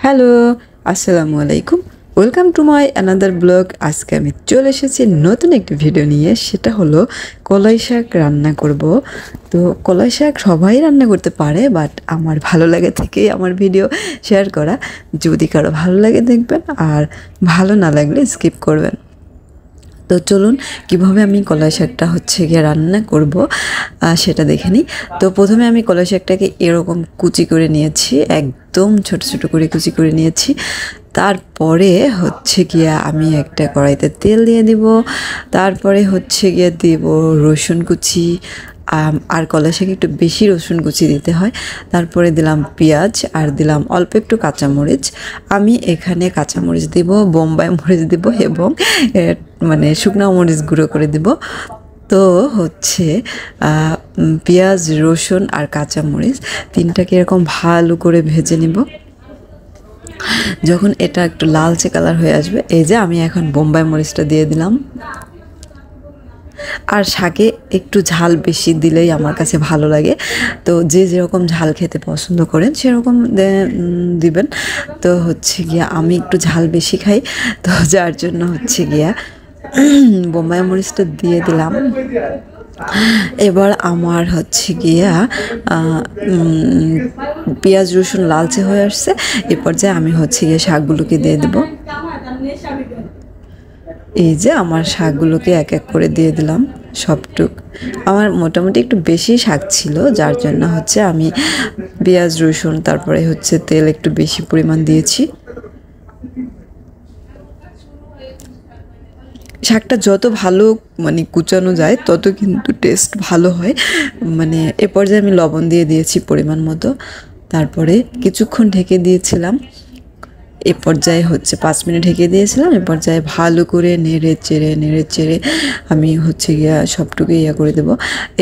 Hello, আসসালামু আলাইকুম। Welcome to my another blog. আজকে আমি চলে এসেছি নতুন একটি ভিডিও নিয়ে, সেটা হলো কলাই শাক রান্না করব। তো কলাই শাক সবাই রান্না করতে পারে, বাট আমার ভালো লাগে থেকেই আমার ভিডিও শেয়ার করা। যদি কারো ভালো লাগে দেখবেন, আর ভালো না লাগলে স্কিপ করবেন। তো চলুন কীভাবে আমি কলাই শাকটা গিয়ে রান্না করব সেটা দেখে নিই। তো প্রথমে আমি কলাই শাকটাকে এরকম কুচি করে নিয়েছি, একদম ছোট ছোট করে কুচি করে নিয়েছি। তারপরে গিয়া আমি একটা কড়াইতে তেল দিয়ে দিব। তারপরে গিয়ে দেব রসুন কুচি, আর কলাই শাকে একটু বেশি রসুন কুচি দিতে হয়। তারপরে দিলাম পেঁয়াজ, আর দিলাম অল্প একটু কাঁচামরিচ। আমি এখানে কাঁচামরিচ দিব, বোম্বাই মরিচ দিব, এবং মানে শুকনো মরিচ গুঁড়ো করে দিব। তো পেঁয়াজ, রসুন আর কাঁচামরিচ তিনটাকে এরকম ভালো করে ভেজে নিব। যখন এটা একটু লালচে কালার হয়ে আসবে, এই যে আমি এখন বোম্বাই মরিচটা দিয়ে দিলাম। আর শাকে একটু ঝাল বেশি দিলেই আমার কাছে ভালো লাগে। তো যে যেরকম ঝাল খেতে পছন্দ করেন সেরকম দিবেন। তো গিয়া আমি একটু ঝাল বেশি খাই, তো যার জন্য গিয়া বোম্বাই মরিচটা দিয়ে দিলাম। এবার আমার গিয়া পেঁয়াজ রসুন লালচে হয়ে আসছে। এ পর্যায়ে আমি গিয়ে শাকগুলোকে দিয়ে দেব। এই যে আমার শাকগুলোকে এক এক করে দিয়ে দিলাম সবটুক। আমার মোটামুটি একটু বেশি শাক ছিল, যার জন্য আমি পেঁয়াজ রসুন তারপরে তেল একটু বেশি পরিমাণ দিয়েছি। শাকটা যত ভালো মানে কুচানো যায় তত কিন্তু টেস্ট ভালো হয়। মানে এ পর্যায়ে আমি লবণ দিয়ে দিয়েছি পরিমাণ মতো। তারপরে কিছুক্ষণ ঢেকে দিয়েছিলাম। এ পর্যায়ে 5 মিনিট ঢেকে দিয়েছিলাম। এ পর্যায়ে ভালো করে নেড়ে চেড়ে আমি গিয়া সবটুকু করে দেবো।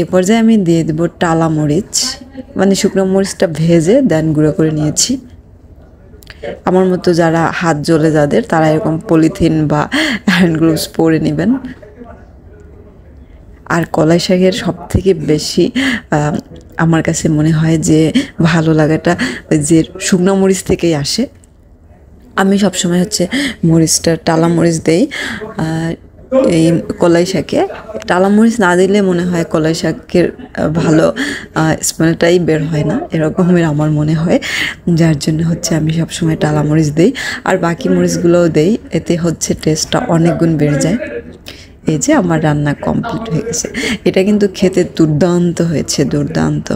এ পর্যায়ে আমি দিয়ে দেবো টালা মরিচ, মানে শুকনো মরিচটা ভেজে দেন গুঁড়ো করে নিয়েছি। আমার মতো যারা হাত জ্বলে যাদের, তারা এরকম পলিথিন বা হ্যান্ড গ্লোভস পরে নেবেন। আর কলাই শাকের সবথেকে বেশি আমার কাছে মনে হয় যে ভালো লাগাটা ওই যে শুকনো মরিচ থেকেই আসে। আমি সবসময় মরিচটা টালা মরিচ দেই এই কলাই শাকে। টালা মরিচ না দিলে মনে হয় কলাই শাকের ভালো স্মেলটাই বের হয় না, এরকমের আমার মনে হয়। যার জন্য আমি সবসময় টালা মরিচ দিই, আর বাকি মরিচগুলোও দেই, এতে টেস্টটা অনেক গুণ বেড়ে যায়। এই যে আমার রান্না কমপ্লিট হয়ে গেছে। এটা কিন্তু খেতে দুর্দান্ত হয়েছে, দুর্দান্ত।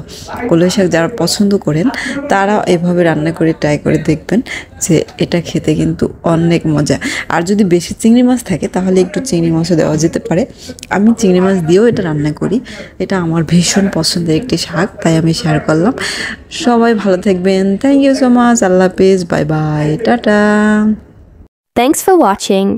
কলাই শাক যারা পছন্দ করেন তারা এভাবে রান্না করে ট্রাই করে দেখবেন, যে এটা খেতে কিন্তু অনেক মজা। আর যদি বেশি চিংড়ি মাছ থাকে তাহলে একটু চিংড়ি মাছও দেওয়া যেতে পারে। আমি চিংড়ি মাছ দিয়েও এটা রান্না করি। এটা আমার ভীষণ পছন্দের একটি শাক, তাই আমি শেয়ার করলাম। সবাই ভালো থাকবেন। Thank you so much. আল্লাহ হাফেজ, bye bye, tata. Thanks for watching.